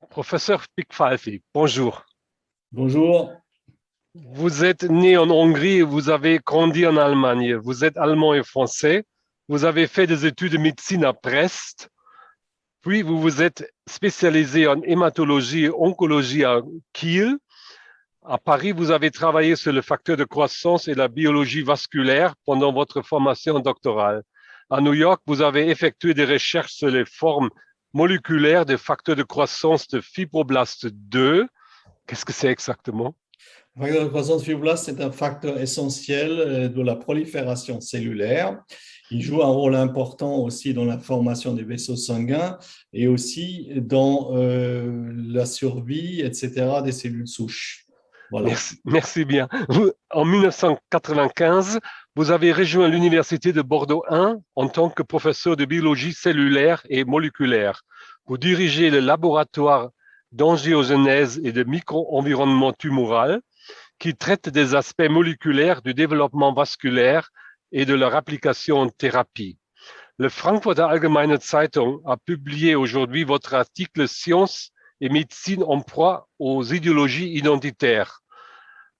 Professeur Pikfalfi, bonjour. Bonjour. Vous êtes né en Hongrie et vous avez grandi en Allemagne. Vous êtes allemand et français. Vous avez fait des études de médecine à Brest. Puis vous vous êtes spécialisé en hématologie et oncologie à Kiel. À Paris, vous avez travaillé sur le facteur de croissance et la biologie vasculaire pendant votre formation doctorale. À New York, vous avez effectué des recherches sur les formes moléculaires des facteurs de croissance de fibroblastes 2. Qu'est-ce que c'est exactement? Le facteur de croissance fibroblaste est un facteur essentiel de la prolifération cellulaire. Il joue un rôle important aussi dans la formation des vaisseaux sanguins et aussi dans la survie, etc., des cellules souches. Voilà. Merci bien. En 1995, vous avez rejoint l'Université de Bordeaux 1 en tant que professeur de biologie cellulaire et moléculaire. Vous dirigez le laboratoire d'angiogénèse et de micro-environnement tumoral qui traite des aspects moléculaires du développement vasculaire et de leur application en thérapie. Le Frankfurter Allgemeine Zeitung a publié aujourd'hui votre article Science et médecine en proie aux idéologies identitaires.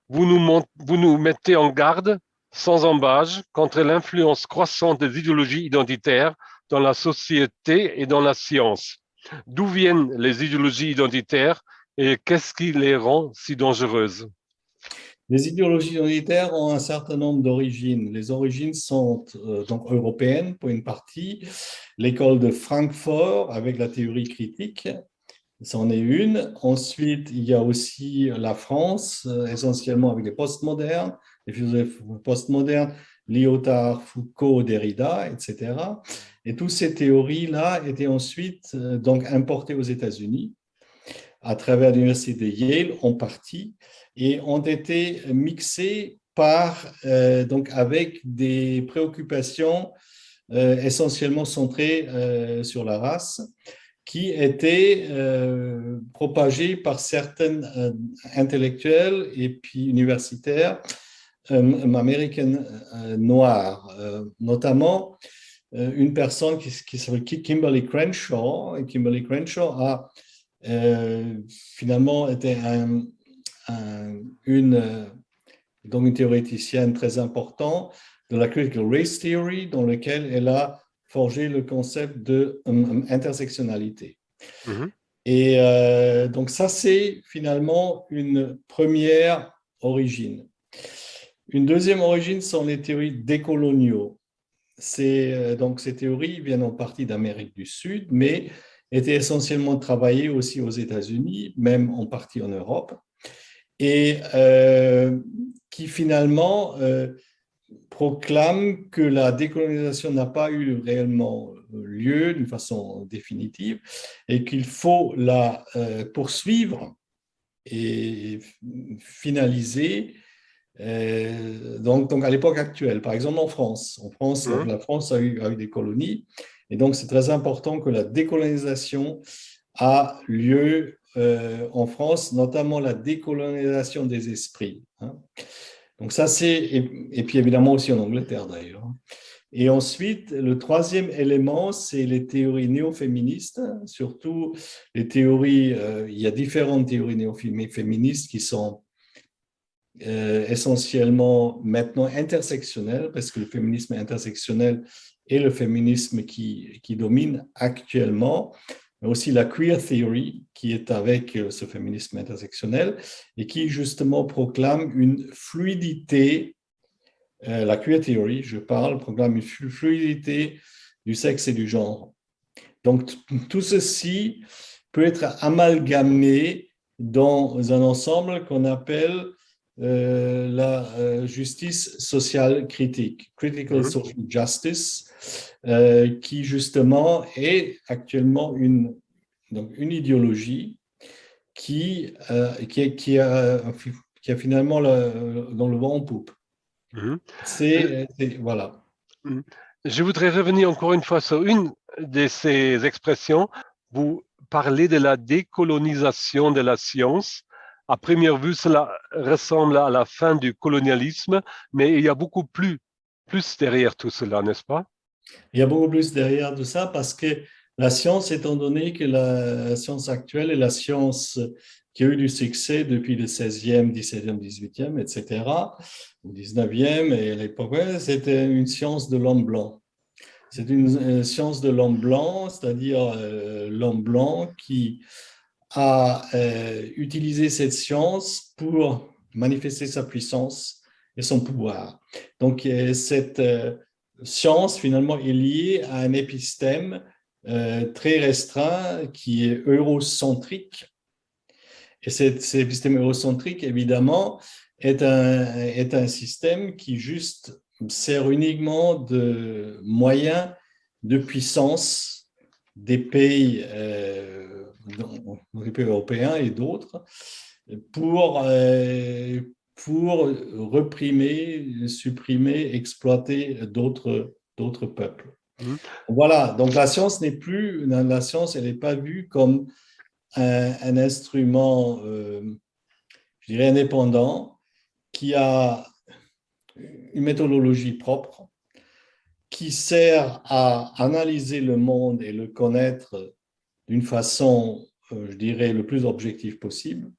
Vous nous mettez en garde, sans embâge, contre l'influence croissante des idéologies identitaires dans la société et dans la science. D'où viennent les idéologies identitaires et qu'est-ce qui les rend si dangereuses? Les idéologies identitaires ont un certain nombre d'origines. Les origines sont donc européennes pour une partie, l'école de Francfort avec la théorie critique, c'en est une. Ensuite, il y a aussi la France, essentiellement avec les postmodernes, les philosophes postmodernes, Lyotard, Foucault, Derrida, etc. Et toutes ces théories-là étaient ensuite donc importées aux États-Unis à travers l'université de Yale en partie et ont été mixées donc avec des préoccupations essentiellement centrées sur la race, qui étaient propagées par certains intellectuels et puis universitaires américaines noirs, notamment une personne qui s'appelle Kimberly Crenshaw. Et Kimberly Crenshaw a finalement était donc une théoréticienne très importante de la Critical Race Theory, dans lequel elle a forgé le concept de intersectionnalité. Mhm. Et donc ça, c'est finalement une première origine. Une deuxième origine sont les théories décoloniaux. Donc ces théories viennent en partie d'Amérique du Sud, mais étaient essentiellement travaillées aussi aux États-Unis, même en partie en Europe, et qui finalement proclament que la décolonisation n'a pas eu réellement lieu d'une façon définitive et qu'il faut la poursuivre et finaliser donc à l'époque actuelle. Par exemple, en France, la France a eu des colonies, et donc c'est très important que la décolonisation a lieu en France, notamment la décolonisation des esprits. Hein. Donc ça, et puis évidemment aussi en Angleterre d'ailleurs. Et ensuite, le troisième élément, c'est les théories néo-féministes, surtout les théories, il y a différentes théories néo-féministes qui sont essentiellement maintenant intersectionnelles, parce que le féminisme intersectionnel est le féminisme qui domine actuellement, mais aussi la queer theory, qui est avec ce féminisme intersectionnel, et qui justement proclame une fluidité, la queer theory, je parle, proclame une fluidité du sexe et du genre. Donc tout ceci peut être amalgamé dans un ensemble qu'on appelle la justice sociale critique, critical Mhm. social justice, qui justement est actuellement une idéologie qui a finalement dans le vent en poupe. Mhm. Euh, Voilà. Je voudrais revenir encore une fois sur une de ces expressions. Vous parlez de la décolonisation de la science. À première vue, cela ressemble à la fin du colonialisme, mais il y a beaucoup plus derrière tout cela, n'est-ce pas? Il y a beaucoup plus derrière tout ça parce que La science, étant donné que la science actuelle est la science qui a eu du succès depuis le 16e, 17e, 18e, etc., au 19e et à l'époque, ouais, c'était une science de l'homme blanc. C'est une science de l'homme blanc, c'est-à-dire l'homme blanc qui a utilisé cette science pour manifester sa puissance et son pouvoir. Donc, cette science, finalement, est liée à un épistème très restreint qui est eurocentrique. Et cet épistème eurocentrique, évidemment, est un système qui juste sert uniquement de moyen de puissance des pays, des pays européens et d'autres pour reprimer, supprimer, exploiter d'autres peuples. Mhm. Voilà, donc la science n'est plus, la science, elle n'est pas vue comme un instrument, je dirais, indépendant, qui a une méthodologie propre, qui sert à analyser le monde et le connaître d'une façon, je dirais, le plus objective possible,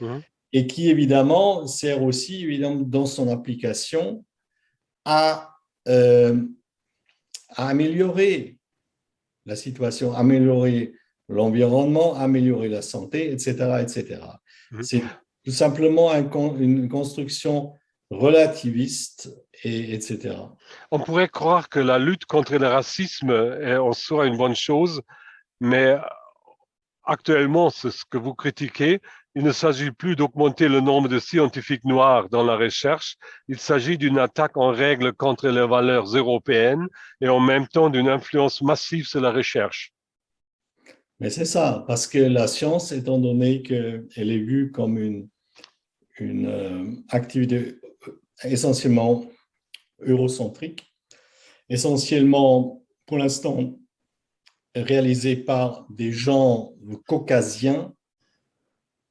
Mhm. et qui, évidemment, sert aussi, évidemment, dans son application à, euh, à améliorer la situation, améliorer l'environnement, améliorer la santé, etc., etc. Mhm. C'est tout simplement une construction relativiste, etc. On pourrait croire que la lutte contre le racisme est en soi une bonne chose, mais actuellement, c'est ce que vous critiquez. Il ne s'agit plus d'augmenter le nombre de scientifiques noirs dans la recherche. Il s'agit d'une attaque en règle contre les valeurs européennes et en même temps d'une influence massive sur la recherche. Mais c'est ça, parce que la science, étant donné qu'elle est vue comme une activité essentiellement eurocentrique, essentiellement, pour l'instant, réalisée par des gens caucasiens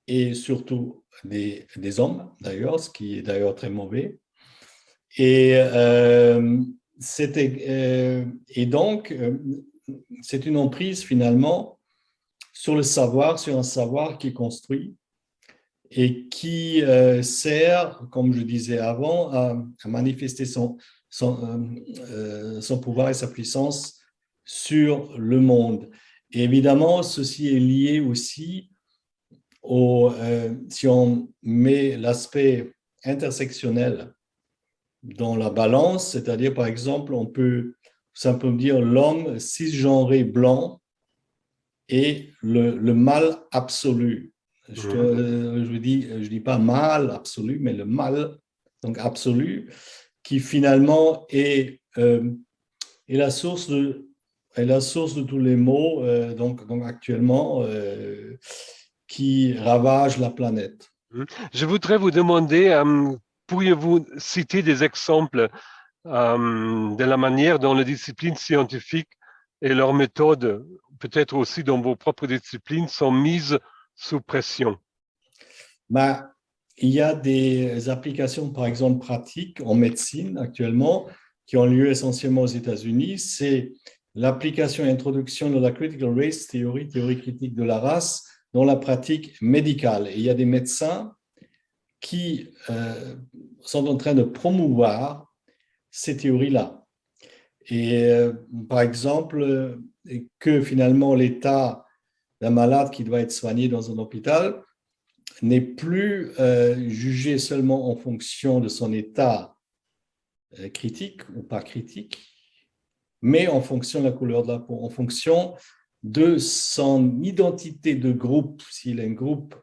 et surtout des hommes, d'ailleurs, ce qui est d'ailleurs très mauvais. Et, et donc, c'est une emprise finalement sur le savoir, sur un savoir qui est construit et qui sert, comme je disais avant, à manifester son pouvoir et sa puissance sur le monde. Et évidemment, ceci est lié aussi si on met l'aspect intersectionnel dans la balance, c'est-à-dire, par exemple, on peut simplement dire l'homme cisgenré blanc est le mal absolu. Mhm. Je dis pas mal absolu, mais le mal donc absolu, qui finalement est la source de tous les maux, donc actuellement, qui ravagent la planète. Je voudrais vous demander, pourriez-vous citer des exemples de la manière dont les disciplines scientifiques et leurs méthodes, peut-être aussi dans vos propres disciplines, sont mises sous pression? Bah, il y a des applications, par exemple, pratiques en médecine actuellement, qui ont lieu essentiellement aux États-Unis. C'est l'application et introduction de la Critical Race Theory, théorie critique de la race, dans la pratique médicale. Et il y a des médecins qui sont en train de promouvoir ces théories-là. Et par exemple, que finalement l'état d'un malade qui doit être soigné dans un hôpital n'est plus jugé seulement en fonction de son état critique ou pas critique, mais en fonction de la couleur de la peau, en fonction de son identité de groupe. S'il est un groupe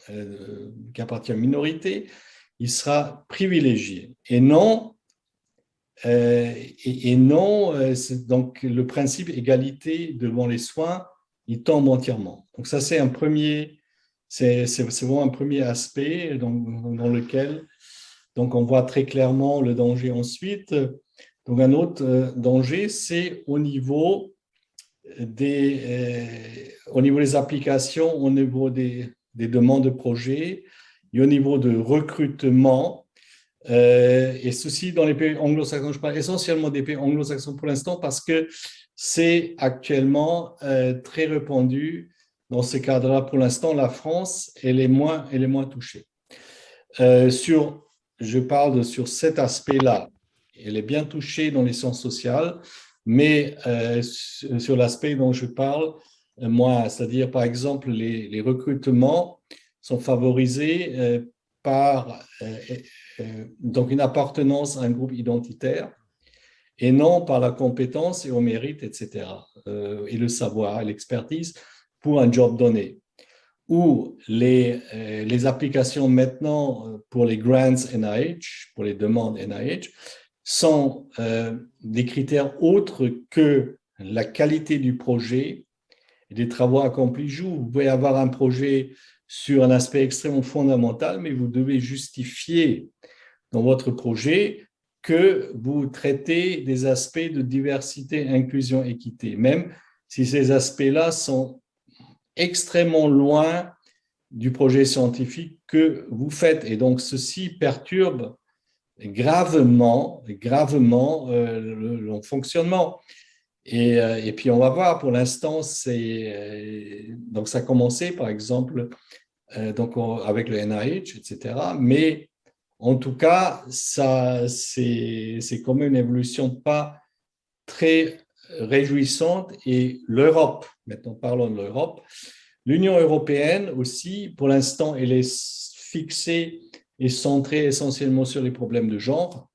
qui appartient à une minorité, il sera privilégié. Et non, donc le principe égalité devant les soins, il tombe entièrement. Donc ça, c'est vraiment un premier aspect dans lequel donc on voit très clairement le danger. Ensuite, donc un autre danger, c'est au niveau des applications, au niveau des demandes de projets et au niveau de recrutement. Et ceci dans les pays anglo-saxons, je parle essentiellement des pays anglo-saxons pour l'instant parce que c'est actuellement très répandu. Dans ce cadre-là, pour l'instant, la France, elle est moins touchée. Je parle sur cet aspect-là. Elle est bien touchée dans les sciences sociales, mais sur l'aspect dont je parle, moi, c'est-à-dire, par exemple, les recrutements sont favorisés par donc une appartenance à un groupe identitaire et non par la compétence et au mérite, etc., et le savoir, et l'expertise pour un job donné. Ou les applications maintenant pour les grants NIH, pour les demandes NIH, sont des critères autres que la qualité du projet et des travaux accomplis. Vous pouvez avoir un projet sur un aspect extrêmement fondamental, mais vous devez justifier dans votre projet que vous traitez des aspects de diversité, inclusion, équité, même si ces aspects-là sont extrêmement loin du projet scientifique que vous faites. Et donc, ceci perturbe gravement le fonctionnement. Et puis, on va voir, pour l'instant, donc ça a commencé, par exemple, donc avec le NIH, etc. Mais en tout cas, c'est quand même une évolution pas très réjouissante. Et l'Europe, maintenant parlons de l'Europe, l'Union européenne aussi, pour l'instant, elle est fixée et centrée essentiellement sur les problèmes de genre.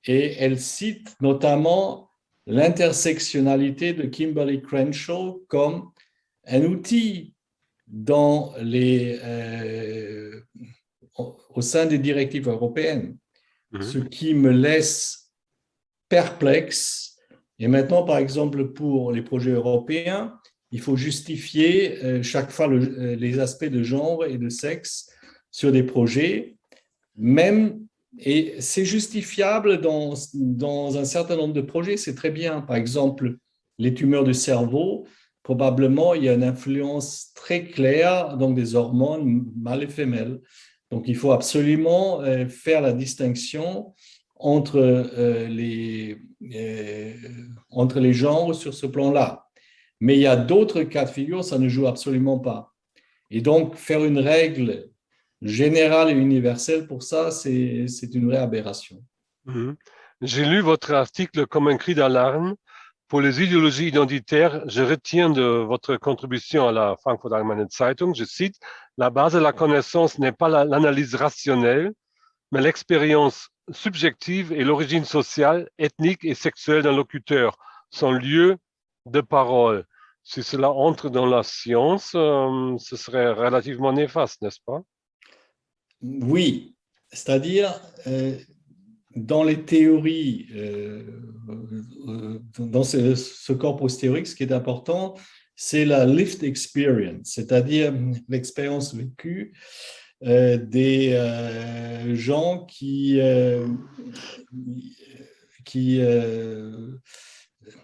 Et elle cite notamment l'intersectionnalité de Kimberly Crenshaw comme un outil dans au sein des directives européennes, ce qui me laisse perplexe. Et maintenant, par exemple, pour les projets européens, il faut justifier chaque fois les aspects de genre et de sexe sur des projets, même, et c'est justifiable dans un certain nombre de projets, c'est très bien. Par exemple, les tumeurs du cerveau, probablement, il y a une influence très claire donc des hormones mâles et femelles. Donc, il faut absolument faire la distinction entre les genres sur ce plan-là. Mais il y a d'autres cas de figure, ça ne joue absolument pas. Et donc, faire une règle générale et universelle pour ça, c'est une vraie aberration. J'ai lu votre article comme un cri d'alarme. Pour les idéologies identitaires, je retiens de votre contribution à la Frankfurter Allgemeine Zeitung, je cite, la base de la connaissance n'est pas l'analyse rationnelle, mais l'expérience subjective et l'origine sociale, ethnique et sexuelle d'un locuteur, son lieu de parole. Si cela entre dans la science, ce serait relativement néfaste, n'est-ce pas? Oui, c'est-à-dire dans les théories, dans ce corpus théorique, ce qui est important, c'est la lived experience, c'est-à-dire l'expérience vécue des gens et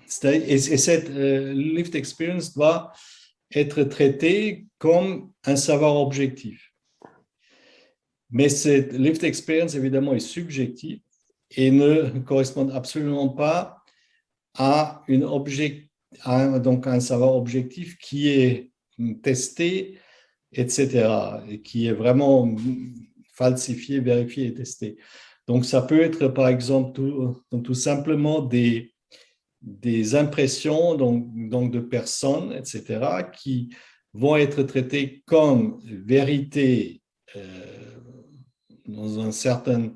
cette lived experience doit être traitée comme un savoir objectif. Mais cette lived experience, évidemment, est subjective et ne correspond absolument pas à donc un savoir objectif qui est testé, etc., et qui est vraiment falsifié, vérifié et testé. Donc, ça peut être, par exemple, tout simplement des impressions donc de personnes, etc., qui vont être traitées comme vérité dans un certain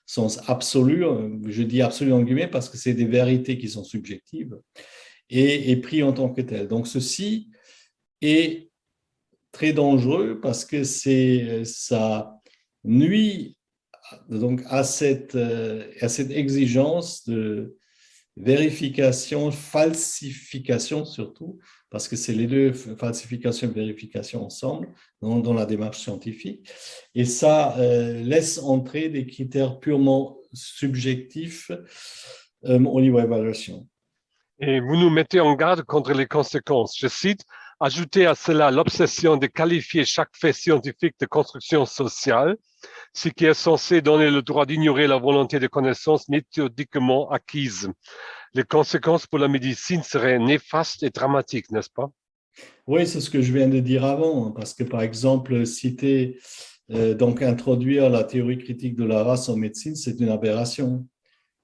sens absolu, je dis absolu en guillemets parce que c'est des vérités qui sont subjectives, et pris en tant que telles. Donc, ceci est très dangereux parce que ça nuit donc à cette exigence de vérification, falsification surtout, parce que c'est les deux, falsification et vérification ensemble, dans la démarche scientifique. Et ça laisse entrer des critères purement subjectifs au niveau évaluation. Et vous nous mettez en garde contre les conséquences. Je cite, Ajoutez à cela l'obsession de qualifier chaque fait scientifique de construction sociale, ce qui est censé donner le droit d'ignorer la volonté de connaissances méthodiquement acquises. Les conséquences pour la médecine seraient néfastes et dramatiques, n'est-ce pas? Oui, c'est ce que je viens de dire avant, hein, parce que par exemple, citer, donc introduire la théorie critique de la race en médecine, c'est une aberration.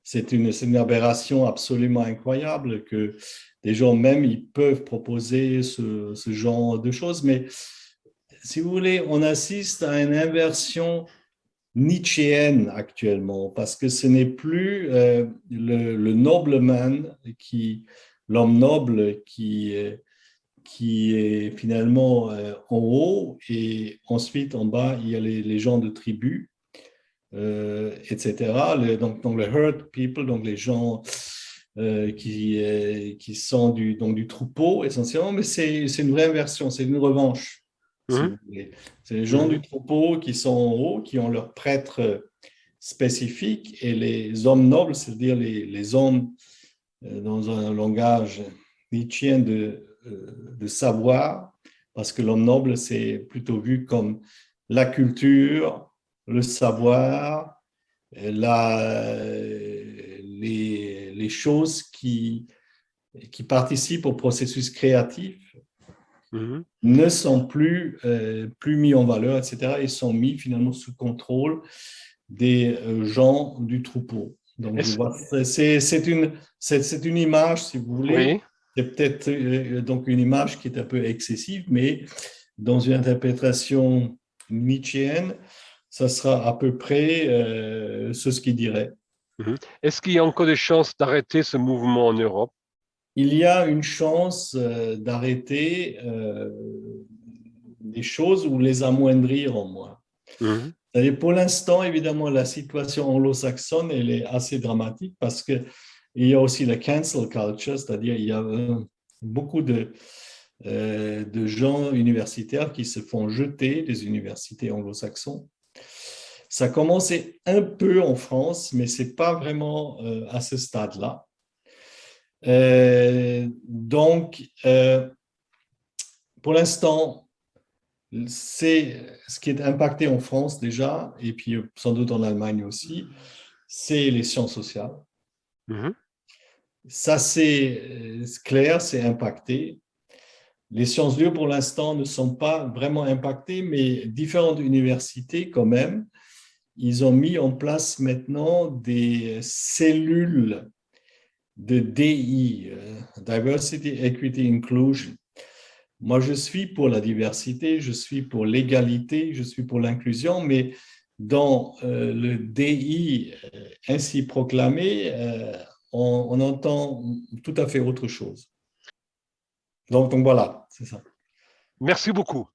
C'est une aberration absolument incroyable que des gens même ils peuvent proposer ce genre de choses. Mais si vous voulez, on assiste à une inversion nietzschéenne actuellement, parce que ce n'est plus le nobleman, l'homme noble qui est finalement en haut, et ensuite en bas, il y a les gens de tribu, etc. Donc le herd people, donc les gens qui sont du troupeau essentiellement, mais c'est une vraie inversion, c'est une revanche, si Mhm, vous voulez. C'est les gens mhm, du troupeau qui sont en haut, qui ont leur prêtre spécifique, et les hommes nobles, c'est-à-dire les hommes dans un langage nietzschéen de savoir, parce que l'homme noble, c'est plutôt vu comme la culture, le savoir, les choses qui participent au processus créatif mhm. ne sont plus mis en valeur, etc. Ils sont mis finalement sous contrôle des gens du troupeau. Donc, je Est-ce- vois, c'est une image, si vous voulez, Oui. c'est peut-être donc une image qui est un peu excessive, mais dans une interprétation nietzschéenne, ça sera à peu près ce qu'il dirait. Mhm. Est-ce qu'il y a encore des chances d'arrêter ce mouvement en Europe? Il y a une chance d'arrêter des choses ou les amoindrir en moins. Mhm, C'est-à-dire, pour l'instant, évidemment, la situation anglo-saxonne, elle est assez dramatique parce qu'il y a aussi la cancel culture, c'est-à-dire il y a beaucoup de gens universitaires qui se font jeter des universités anglo-saxons. Ça commence un peu en France, mais ce n'est pas vraiment à ce stade-là. Donc, pour l'instant, c'est ce qui est impacté en France déjà, et puis sans doute en Allemagne aussi, c'est les sciences sociales. mhm, Ça, c'est clair, c'est impacté. Les sciences dures, pour l'instant, ne sont pas vraiment impactées, mais différentes universités, quand même, ils ont mis en place maintenant des cellules de DI, Diversity, Equity, Inclusion. Moi, je suis pour la diversité, je suis pour l'égalité, je suis pour l'inclusion, mais dans le DI ainsi proclamé, on entend tout à fait autre chose. Donc voilà, c'est ça. Merci beaucoup.